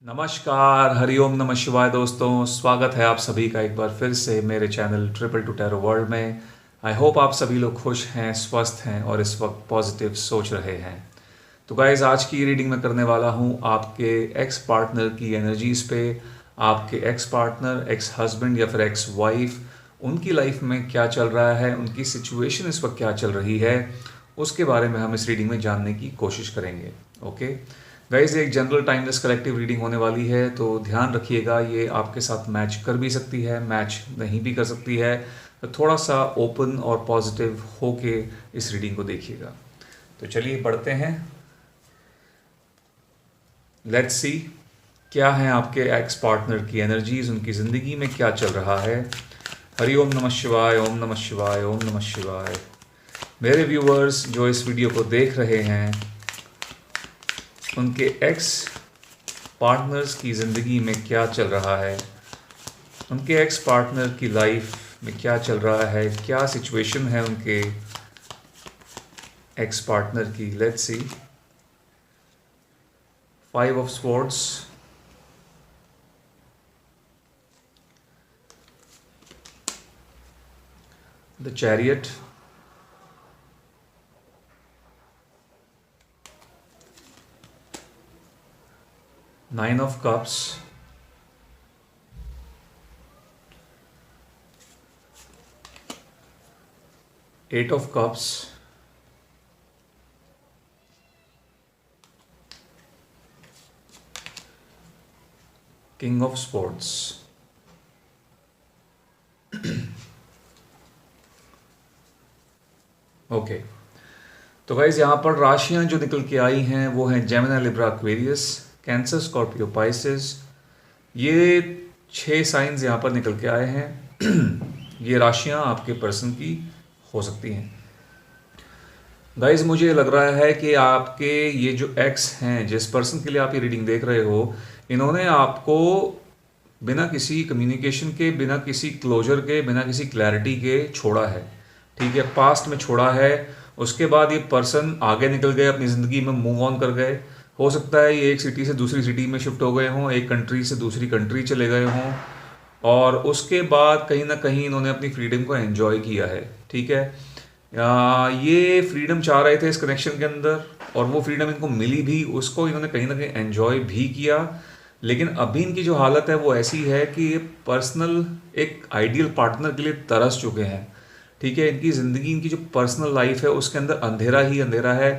नमस्कार, हरिओम नमः शिवाय दोस्तों। स्वागत है आप सभी का एक बार फिर से मेरे channel triple two tarot world में। आई होप आप सभी लोग खुश हैं, स्वस्थ हैं और इस वक्त पॉजिटिव सोच रहे हैं। तो गाइज, आज की रीडिंग में करने वाला हूँ आपके एक्स पार्टनर की एनर्जीज पे। आपके एक्स पार्टनर, एक्स हस्बैंड या फिर एक्स वाइफ, उनकी लाइफ में क्या चल रहा है, उनकी सिचुएशन इस वक्त क्या चल रही है, उसके बारे में हम इस रीडिंग में जानने की कोशिश करेंगे। ओके गाइज, एक जनरल टाइमलेस कलेक्टिव रीडिंग होने वाली है, तो ध्यान रखिएगा ये आपके साथ मैच कर भी सकती है, मैच नहीं भी कर सकती है। तो थोड़ा सा ओपन और पॉजिटिव होके इस रीडिंग को देखिएगा। तो चलिए पढ़ते हैं। लेट्स सी क्या है आपके एक्स पार्टनर की एनर्जीज, उनकी ज़िंदगी में क्या चल रहा है। हरि ओम नमः शिवाय, ओम नमः शिवाय, ओम नमः शिवाय। मेरे व्यूअर्स जो इस वीडियो को देख रहे हैं, उनके एक्स पार्टनर्स की ज़िंदगी में क्या चल रहा है, उनके एक्स पार्टनर की लाइफ में क्या चल रहा है, क्या सिचुएशन है उनके एक्स पार्टनर की। Let's see. 5 of swords, the chariot, nine of cups, eight of cups, king of swords. Okay, तो गाइज यहाँ पर राशियां जो निकल के आई हैं वो हैं Gemini, Libra, Aquarius, cancer, Scorpio, Pisces. ये 6 साइंस यहाँ पर निकल के आए हैं। ये राशियां आपके पर्सन की हो सकती हैं। गाइज, मुझे लग रहा है कि आपके ये जो एक्स हैं, जिस पर्सन के लिए आप ये रीडिंग देख रहे हो, इन्होंने आपको बिना किसी कम्युनिकेशन के, बिना किसी क्लोजर के, बिना किसी क्लैरिटी के छोड़ा है। ठीक है, पास्ट में छोड़ा है। उसके बाद ये पर्सन आगे निकल गए, अपनी ज़िंदगी में मूव ऑन कर गए। हो सकता है ये एक सिटी से दूसरी सिटी में शिफ्ट हो गए हों, एक कंट्री से दूसरी कंट्री चले गए हों, और उसके बाद कहीं ना कहीं इन्होंने अपनी फ्रीडम को एंजॉय किया है। ठीक है, ये फ्रीडम चाह रहे थे इस कनेक्शन के अंदर, और वो फ्रीडम इनको मिली भी, उसको इन्होंने कहीं ना कहीं एंजॉय भी किया। लेकिन अभी इनकी जो हालत है वो ऐसी है कि ये पर्सनल एक आइडियल पार्टनर के लिए तरस चुके हैं। ठीक है, इनकी ज़िंदगी, इनकी जो पर्सनल लाइफ है उसके अंदर अंधेरा ही अंधेरा है।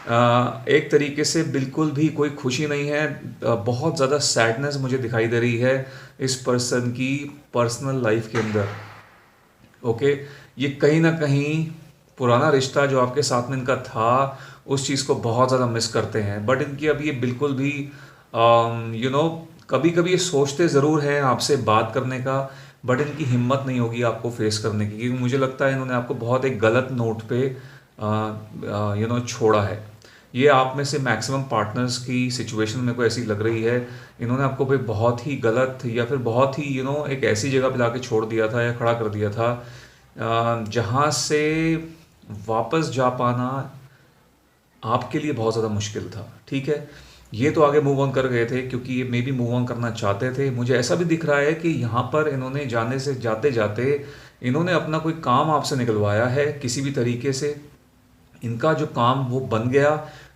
एक तरीके से बिल्कुल भी कोई खुशी नहीं है। बहुत ज़्यादा सैडनेस मुझे दिखाई दे रही है इस पर्सन की पर्सनल लाइफ के अंदर। ओके, ये कहीं ना कहीं पुराना रिश्ता जो आपके साथ में इनका था, उस चीज़ को बहुत ज़्यादा मिस करते हैं। बट इनकी अब ये बिल्कुल भी कभी कभी ये सोचते ज़रूर हैं आपसे बात करने का, बट इनकी हिम्मत नहीं होगी आपको फेस करने की, क्योंकि मुझे लगता है इन्होंने आपको बहुत एक गलत नोट पे छोड़ा है। ये आप में से मैक्सिमम पार्टनर्स की सिचुएशन मेरे को ऐसी लग रही है। इन्होंने आपको भी बहुत ही गलत या फिर बहुत ही एक ऐसी जगह पे लाके छोड़ दिया था या खड़ा कर दिया था जहाँ से वापस जा पाना आपके लिए बहुत ज़्यादा मुश्किल था। ठीक है, ये तो आगे मूव ऑन कर गए थे क्योंकि ये मे भी मूव ऑन करना चाहते थे। मुझे ऐसा भी दिख रहा है कि यहाँ पर इन्होंने जाने से जाते जाते इन्होंने अपना कोई काम आपसे निकलवाया है किसी भी तरीके से। इनका जो काम वो बन गया,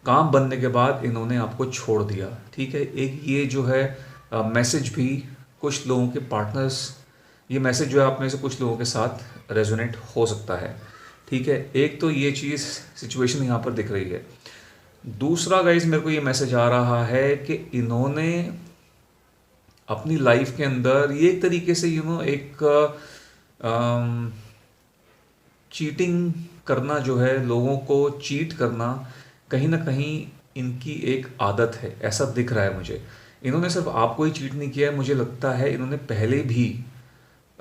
काम बनने के बाद इन्होंने आपको छोड़ दिया। ठीक है, एक ये जो है मैसेज भी कुछ लोगों के पार्टनर्स, ये मैसेज जो है आप में से कुछ लोगों के साथ रेजोनेट हो सकता है। ठीक है, एक तो ये चीज़ सिचुएशन यहाँ पर दिख रही है। दूसरा गाइज, मेरे को ये मैसेज आ रहा है कि इन्होंने अपनी लाइफ के अंदर ये एक तरीके से एक चीटिंग करना, जो है लोगों को चीट करना, कहीं ना कहीं इनकी एक आदत है, ऐसा दिख रहा है मुझे। इन्होंने सिर्फ आपको ही चीट नहीं किया है, मुझे लगता है इन्होंने पहले भी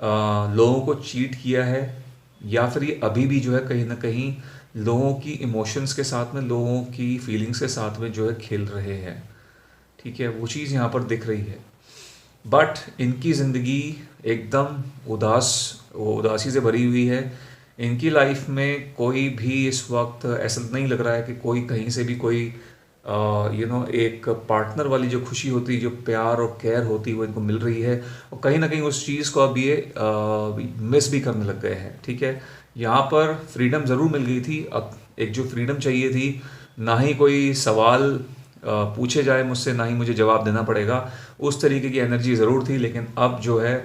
लोगों को चीट किया है, या फिर ये अभी भी जो है कहीं ना कहीं लोगों की इमोशंस के साथ में, लोगों की फीलिंग्स के साथ में जो है खेल रहे हैं। ठीक है, वो चीज़ यहाँ पर दिख रही है। बट इनकी ज़िंदगी एकदम उदासी से भरी हुई है। इनकी लाइफ में कोई भी इस वक्त ऐसा नहीं लग रहा है कि कोई कहीं से भी कोई एक पार्टनर वाली जो खुशी होती है, जो प्यार और केयर होती है, वो इनको मिल रही है। और कहीं ना कहीं उस चीज़ को अब ये मिस भी करने लग गए हैं। ठीक है, यहाँ पर फ्रीडम ज़रूर मिल गई थी। अब एक जो फ्रीडम चाहिए थी, ना ही कोई सवाल पूछे जाए मुझसे, ना ही मुझे जवाब देना पड़ेगा, उस तरीके की एनर्जी ज़रूर थी। लेकिन अब जो है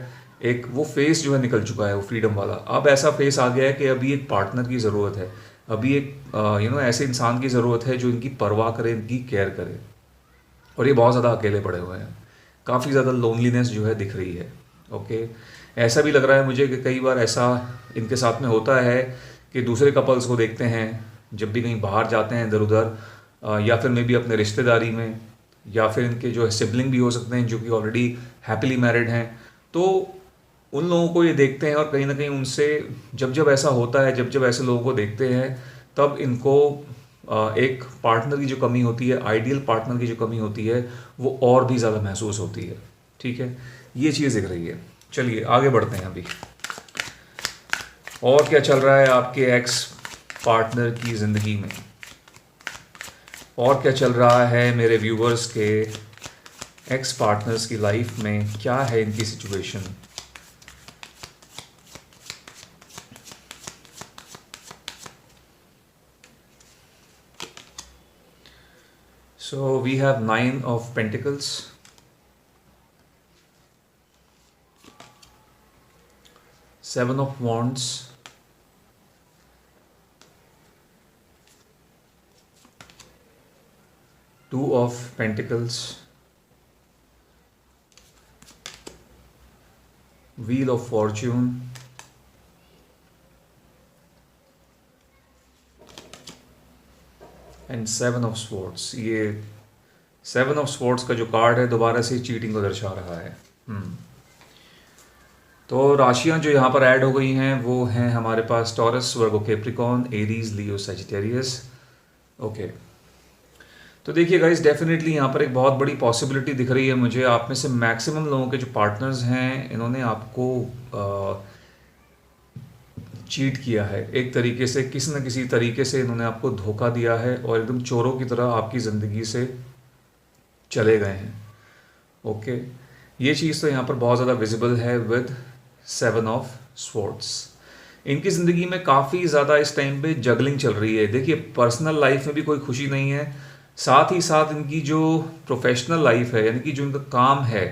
एक वो फेस जो है निकल चुका है, वो फ्रीडम वाला। अब ऐसा फेस आ गया है कि अभी एक पार्टनर की ज़रूरत है, अभी एक ऐसे इंसान की ज़रूरत है जो इनकी परवाह करे, इनकी केयर करे। और ये बहुत ज़्यादा अकेले पड़े हुए हैं, काफ़ी ज़्यादा लोनलीनेस जो है दिख रही है। ओके, ऐसा भी लग रहा है मुझे कि कई बार ऐसा इनके साथ में होता है कि दूसरे कपल्स को देखते हैं जब भी कहीं बाहर जाते हैं इधर उधर, या फिर मे बी अपने रिश्तेदारी में, या फिर इनके जो है सिबलिंग भी हो सकते हैं जो कि ऑलरेडी हैप्पीली मैरिड हैं। तो उन लोगों को ये देखते हैं और कहीं ना कहीं उनसे जब जब ऐसा होता है, जब जब ऐसे लोगों को देखते हैं, तब इनको एक पार्टनर की जो कमी होती है, आइडियल पार्टनर की जो कमी होती है, वो और भी ज़्यादा महसूस होती है। ठीक है, ये चीज़ दिख रही है। चलिए आगे बढ़ते हैं अभी। और क्या चल रहा है आपके एक्स पार्टनर की ज़िंदगी में, और क्या चल रहा है मेरे व्यूवर्स के एक्स पार्टनर्स की लाइफ में, क्या है इनकी situation. So we have 9 of Pentacles, 7 of Wands, 2 of Pentacles, Wheel of Fortune, and 7 of swords. ये 7 ऑफ स्वॉर्ड्स का जो कार्ड है दोबारा से चीटिंग को दर्शा रहा है। तो राशियां जो यहाँ पर ऐड हो गई हैं वो हैं हमारे पास टॉरस, वर्गो, कैप्रिकॉर्न, एरीज, लियो, सजिटेरियस। ओके, तो देखिए गाइस, डेफिनेटली यहाँ पर एक बहुत बड़ी पॉसिबिलिटी दिख रही है मुझे। आप में से मैक्सिमम लोगों के जो पार्टनर्स हैं, इन्होंने आपको चीट किया है एक तरीके से, किसी न किसी तरीके से इन्होंने आपको धोखा दिया है और एकदम चोरों की तरह आपकी ज़िंदगी से चले गए हैं। ओके, ये चीज़ तो यहाँ पर बहुत ज़्यादा विजिबल है विद 7 ऑफ स्वॉर्ड्स। इनकी ज़िंदगी में काफ़ी ज़्यादा इस टाइम पे जगलिंग चल रही है। देखिए, पर्सनल लाइफ में भी कोई खुशी नहीं है, साथ ही साथ इनकी जो प्रोफेशनल लाइफ है, यानी कि जो इनका काम है,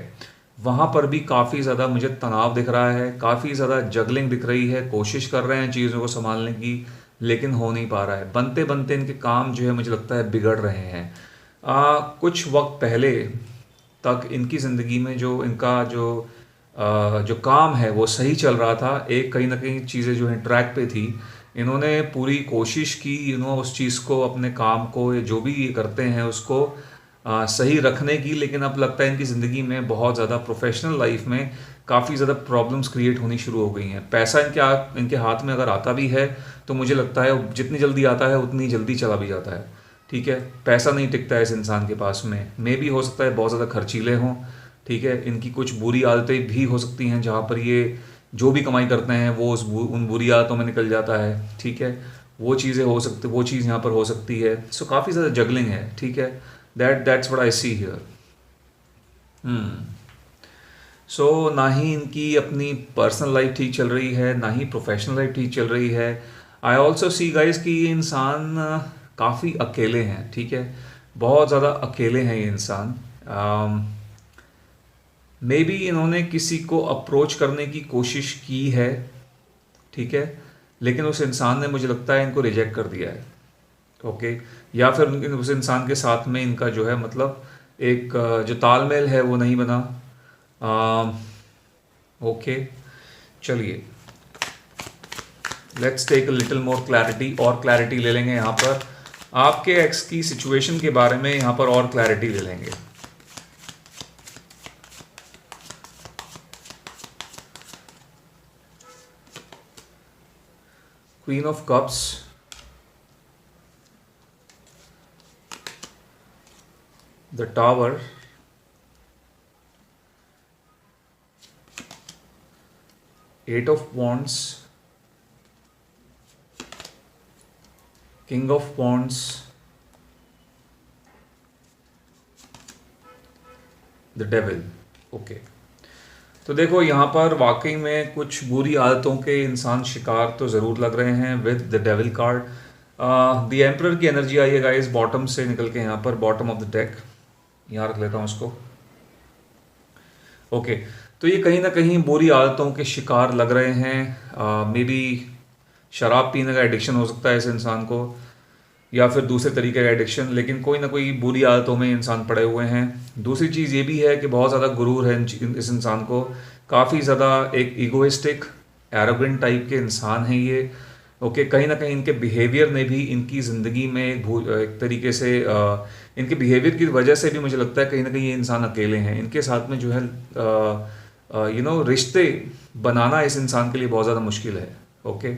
वहाँ पर भी काफ़ी ज़्यादा मुझे तनाव दिख रहा है, काफ़ी ज़्यादा जगलिंग दिख रही है। कोशिश कर रहे हैं चीज़ों को संभालने की, लेकिन हो नहीं पा रहा है। बनते बनते इनके काम जो है मुझे लगता है बिगड़ रहे हैं। कुछ वक्त पहले तक इनकी ज़िंदगी में जो इनका जो काम है वो सही चल रहा था। एक कहीं ना कहीं चीज़ें जो हैं ट्रैक पे थी। इन्होंने पूरी कोशिश की उस चीज़ को, अपने काम को, जो भी ये करते हैं उसको सही रखने की। लेकिन अब लगता है इनकी ज़िंदगी में बहुत ज़्यादा, प्रोफेशनल लाइफ में काफ़ी ज़्यादा प्रॉब्लम्स क्रिएट होनी शुरू हो गई हैं। पैसा इनके हाथ में अगर आता भी है तो मुझे लगता है जितनी जल्दी आता है उतनी जल्दी चला भी जाता है। ठीक है, पैसा नहीं टिकता है इस इंसान के पास में। मे भी हो सकता है बहुत ज़्यादा खर्चीले हों। ठीक है, इनकी कुछ बुरी आदतें भी हो सकती हैं जहाँ पर ये जो भी कमाई करते हैं वो उन बुरी आदतों में निकल जाता है। ठीक है, वो चीज़ें हो सकती, वो चीज़ यहाँ पर हो सकती है। सो काफ़ी ज़्यादा जगलिंग है। ठीक है, that's what I see here. So ना ही इनकी अपनी पर्सनल लाइफ ठीक चल रही है, ना ही प्रोफेशनल लाइफ ठीक चल रही है। आई ऑल्सो सी गाइस कि ये इंसान काफ़ी अकेले हैं। ठीक है, बहुत ज़्यादा अकेले हैं ये इंसान। मे बी इन्होंने किसी को अप्रोच करने की कोशिश की है, ठीक है, लेकिन उस इंसान ने, मुझे लगता है, इनको रिजेक्ट कर दिया है। ओके, या फिर उस इंसान के साथ में इनका जो है मतलब एक जो तालमेल है वो नहीं बना। ओके, चलिए let's take a little more clarity, और क्लैरिटी ले लेंगे यहाँ पर आपके एक्स की सिचुएशन के बारे में। यहाँ पर और क्लैरिटी ले लेंगे। Queen of cups, the tower, eight of wands, king of wands, the devil. Okay, तो देखो यहाँ पर वाकई में कुछ बुरी आदतों के इंसान शिकार तो ज़रूर लग रहे हैं with the devil card. The emperor की एनर्जी आई है गाइस बॉटम से निकल के, यहाँ पर बॉटम ऑफ द डेक, यहाँ रख लेता हूँ इसको। ओके, तो ये कहीं ना कहीं बुरी आदतों के शिकार लग रहे हैं। मे बी शराब पीने का एडिक्शन हो सकता है इस इंसान को, या फिर दूसरे तरीके का एडिक्शन, लेकिन कोई ना कोई बुरी आदतों में इंसान पड़े हुए हैं। दूसरी चीज़ ये भी है कि बहुत ज़्यादा गुरूर है इस इंसान को, काफ़ी ज़्यादा एक ईगोइस्टिक एरोगेंट टाइप के इंसान हैं ये। ओके, कहीं ना कहीं इनके बिहेवियर ने भी इनकी ज़िंदगी में एक तरीके से इनके बिहेवियर की वजह से भी मुझे लगता है कहीं ना कहीं ये इंसान अकेले हैं। इनके साथ में जो है रिश्ते बनाना इस इंसान के लिए बहुत ज़्यादा मुश्किल है। ओके,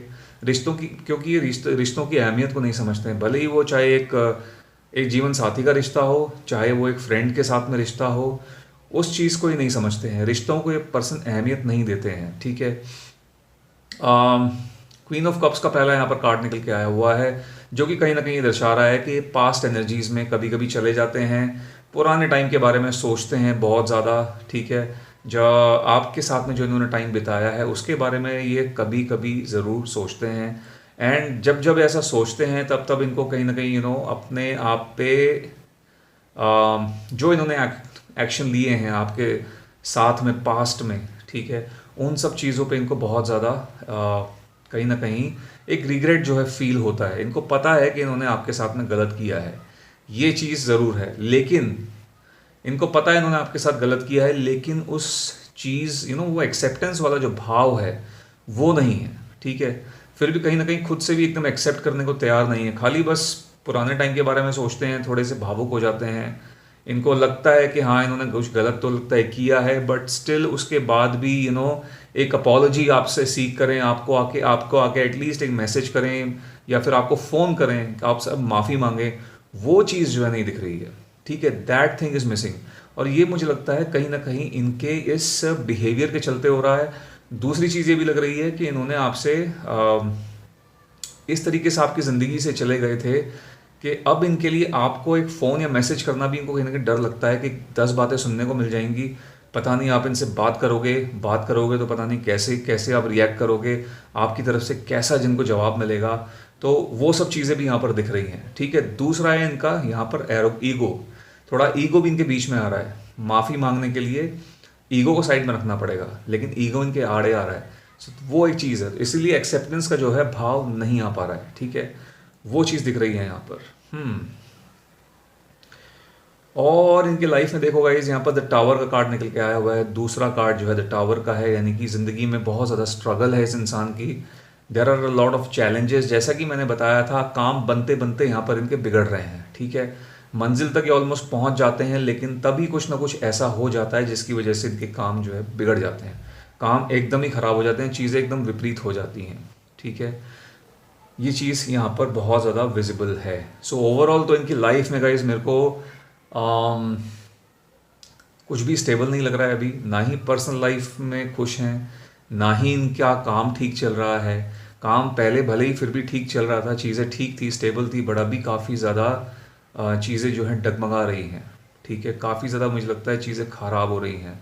रिश्तों की, क्योंकि ये रिश्तों की अहमियत को नहीं समझते हैं। भले ही वो चाहे एक जीवन साथी का रिश्ता हो, चाहे वो एक फ्रेंड के साथ में रिश्ता हो, उस चीज़ को ही नहीं समझते हैं। रिश्तों को ये पर्सन अहमियत नहीं देते हैं। ठीक है, क्वीन ऑफ कप्स का पहला यहाँ पर कार्ड निकल के आया हुआ है, जो कि कहीं ना कहीं दर्शा रहा है कि पास्ट एनर्जीज में कभी कभी चले जाते हैं, पुराने टाइम के बारे में सोचते हैं बहुत ज़्यादा। ठीक है, जो आपके साथ में जो इन्होंने टाइम बिताया है उसके बारे में ये कभी कभी ज़रूर सोचते हैं। एंड जब जब ऐसा सोचते हैं तब तब इनको कहीं ना कहीं अपने आप पे जो इन्होंने एक्शन लिए हैं आपके साथ में पास्ट में, ठीक है, उन सब चीज़ों पे इनको बहुत ज़्यादा कहीं ना कहीं एक रिग्रेट जो है फील होता है। इनको पता है कि इन्होंने आपके साथ में गलत किया है, ये चीज़ ज़रूर है, लेकिन इनको पता है इन्होंने आपके साथ गलत किया है, लेकिन उस चीज़ वो एक्सेप्टेंस वाला जो भाव है वो नहीं है। ठीक है, फिर भी कहीं ना कहीं खुद से भी एकदम एक्सेप्ट करने को तैयार नहीं है, खाली बस पुराने टाइम के बारे में सोचते हैं, थोड़े से भावुक हो जाते हैं। इनको लगता है कि हाँ इन्होंने कुछ गलत तो लगता है किया है, बट स्टिल उसके बाद भी एक अपॉलॉजी आपसे सीख करें, आपको आके एटलीस्ट एक मैसेज करें या फिर आपको फ़ोन करें, आप सब माफ़ी मांगें, वो चीज़ जो है नहीं दिख रही है। ठीक है, दैट थिंग इज़ मिसिंग। और ये मुझे लगता है कहीं ना कहीं इनके इस बिहेवियर के चलते हो रहा है। दूसरी चीज़ ये भी लग रही है कि इन्होंने आपसे इस तरीके से आपकी ज़िंदगी से चले गए थे कि अब इनके लिए आपको एक फ़ोन या मैसेज करना भी इनको कहीं ना कहीं डर लगता है कि 10 बातें सुनने को मिल जाएंगी, पता नहीं आप इनसे बात करोगे तो पता नहीं कैसे कैसे आप रिएक्ट करोगे, आपकी तरफ से कैसा जिनको जवाब मिलेगा। तो वो सब चीज़ें भी यहाँ पर दिख रही हैं। ठीक है, दूसरा है इनका यहाँ पर ईगो, थोड़ा ईगो भी इनके बीच में आ रहा है। माफ़ी मांगने के लिए ईगो को साइड में रखना पड़ेगा, लेकिन ईगो इनके आड़े आ रहा है। वो एक चीज़ है, इसीलिए एक्सेप्टेंस का जो है भाव नहीं आ पा रहा है। ठीक है, वो चीज़ दिख रही है यहाँ पर। और इनकी लाइफ में देखो गाइस, यहाँ पर द टावर का कार्ड निकल के आया हुआ है। दूसरा कार्ड जो है द टावर का है, यानी कि ज़िंदगी में बहुत ज़्यादा स्ट्रगल है इस इंसान की। There are a lot of challenges, जैसा कि मैंने बताया था, काम बनते बनते यहाँ पर इनके बिगड़ रहे हैं। ठीक है, मंजिल तक ये ऑलमोस्ट पहुँच जाते हैं, लेकिन तभी कुछ ना कुछ ऐसा हो जाता है जिसकी वजह से इनके काम जो है बिगड़ जाते हैं, काम एकदम ही ख़राब हो जाते हैं, चीज़ें एकदम विपरीत हो जाती हैं। ठीक है, ये चीज़ यहाँ पर बहुत ज़्यादा विजिबल है। सो ओवरऑल तो इनकी लाइफ में गाइस मेरे को कुछ भी स्टेबल नहीं लग रहा है अभी, ना ही पर्सनल लाइफ में खुश हैं, ना ही इनका काम ठीक चल रहा है। काम पहले भले ही फिर भी ठीक चल रहा था, चीज़ें ठीक थी, स्टेबल थी, बट अभी काफ़ी ज़्यादा चीज़ें जो हैं डगमगा रही हैं। ठीक है, काफ़ी ज़्यादा मुझे लगता है चीज़ें ख़राब हो रही हैं।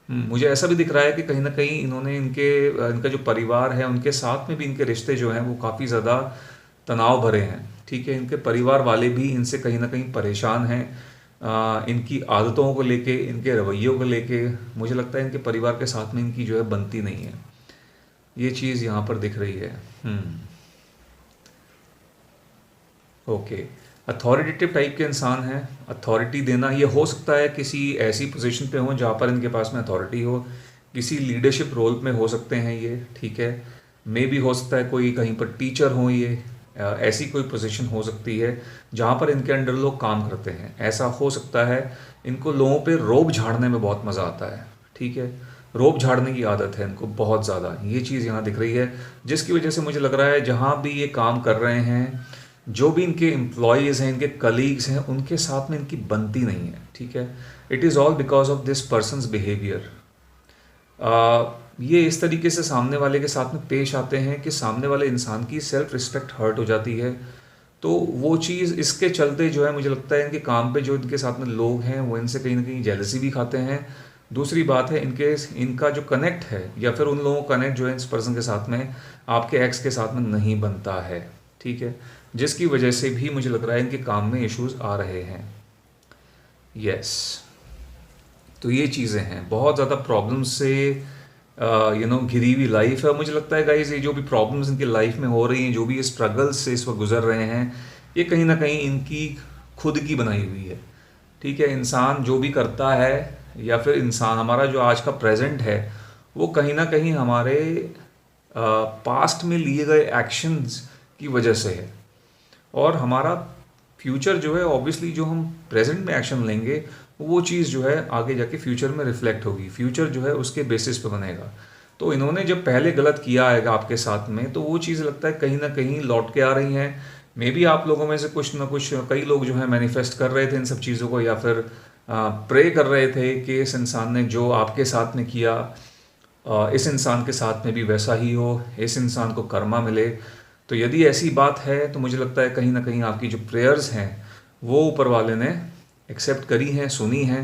मुझे ऐसा भी दिख रहा है कि कहीं ना कहीं इन्होंने इनका जो परिवार है उनके साथ में भी इनके रिश्ते जो हैं वो काफ़ी ज़्यादा तनाव भरे हैं। ठीक है, इनके परिवार वाले भी इनसे कहीं ना कहीं परेशान हैं, इनकी आदतों को लेके, इनके रवैयों को लेके। मुझे लगता है इनके परिवार के साथ में इनकी जो है बनती नहीं है, ये चीज़ यहाँ पर दिख रही है। ओके, अथॉरिटेटिव टाइप के इंसान हैं, अथॉरिटी देना, ये हो सकता है किसी ऐसी पोजीशन पे हो जहाँ पर इनके पास में अथॉरिटी हो, किसी लीडरशिप रोल में हो सकते हैं ये। ठीक है, मे भी हो सकता है कोई कहीं पर टीचर हो, ये ऐसी कोई पोजीशन हो सकती है जहाँ पर इनके अंडर लोग काम करते हैं, ऐसा हो सकता है। इनको लोगों पे रोब झाड़ने में बहुत मज़ा आता है। ठीक है, रोब झाड़ने की आदत है इनको बहुत ज़्यादा, ये चीज़ यहाँ दिख रही है, जिसकी वजह से मुझे लग रहा है जहाँ भी ये काम कर रहे हैं, जो भी इनके एम्प्लॉयज़ हैं, इनके कलीग्स हैं, उनके साथ में इनकी बनती नहीं है। ठीक है, it is all because of this persons behaviour. ये इस तरीके से सामने वाले के साथ में पेश आते हैं कि सामने वाले इंसान की सेल्फ रिस्पेक्ट हर्ट हो जाती है, तो वो चीज़ इसके चलते जो है मुझे लगता है इनके काम पे जो इनके साथ में लोग हैं वो इनसे कहीं ना कहीं जेलसी भी खाते हैं। दूसरी बात है इनका जो कनेक्ट है या फिर उन लोगों का कनेक्ट जो है इस पर्सन के साथ में आपके एक्स के साथ में नहीं बनता है, ठीक है, जिसकी वजह से भी मुझे लग रहा है इनके काम में इश्यूज आ रहे हैं। यस, तो ये चीज़ें हैं, बहुत ज़्यादा प्रॉब्लम्स से घिरी हुई लाइफ है। मुझे लगता है गाइस ये जो भी प्रॉब्लम्स इनकी लाइफ में हो रही हैं, जो भी ये स्ट्रगल्स से इस वक्त गुजर रहे हैं, ये कहीं ना कहीं इनकी खुद की बनाई हुई है, ठीक है। इंसान जो भी करता है या फिर इंसान हमारा जो आज का प्रेजेंट है वो कहीं ना कहीं हमारे पास्ट में लिए गए एक्शंस की वजह से है, और हमारा फ्यूचर जो है ऑब्वियसली जो हम प्रेजेंट में एक्शन लेंगे वो चीज़ जो है आगे जाके फ्यूचर में रिफ्लेक्ट होगी, फ्यूचर जो है उसके बेसिस पे बनेगा। तो इन्होंने जब पहले गलत किया है आपके साथ में तो वो चीज़ लगता है कहीं ना कहीं लौट के आ रही हैं। मे बी आप लोगों में से कुछ ना कुछ कई लोग जो है मैनिफेस्ट कर रहे थे इन सब चीज़ों को, या फिर प्रे कर रहे थे कि इस इंसान ने जो आपके साथ में किया इस इंसान के साथ में भी वैसा ही हो, इस इंसान को कर्मा मिले। तो यदि ऐसी बात है तो मुझे लगता है कहीं ना कहीं आपकी जो प्रेयर्स हैं वो ऊपर वाले ने एक्सेप्ट करी हैं, सुनी हैं,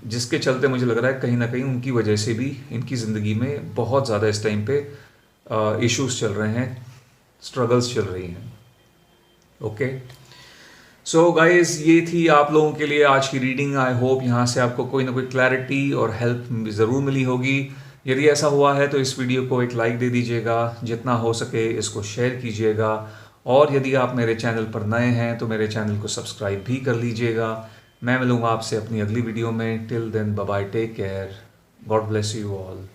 जिसके चलते मुझे लग रहा है कहीं ना कहीं उनकी वजह से भी इनकी ज़िंदगी में बहुत ज़्यादा इस टाइम पे इश्यूज चल रहे हैं, स्ट्रगल्स चल रही हैं। ओके, सो गाइज ये थी आप लोगों के लिए आज की रीडिंग। आई होप यहाँ से आपको कोई ना कोई क्लैरिटी और हेल्प ज़रूर मिली होगी। यदि ऐसा हुआ है तो इस वीडियो को एक लाइक दे दीजिएगा, जितना हो सके इसको शेयर कीजिएगा, और यदि आप मेरे चैनल पर नए हैं तो मेरे चैनल को सब्सक्राइब भी कर लीजिएगा। मैं मिलूँगा आपसे अपनी अगली वीडियो में। Till then bye bye, take care, God bless you all.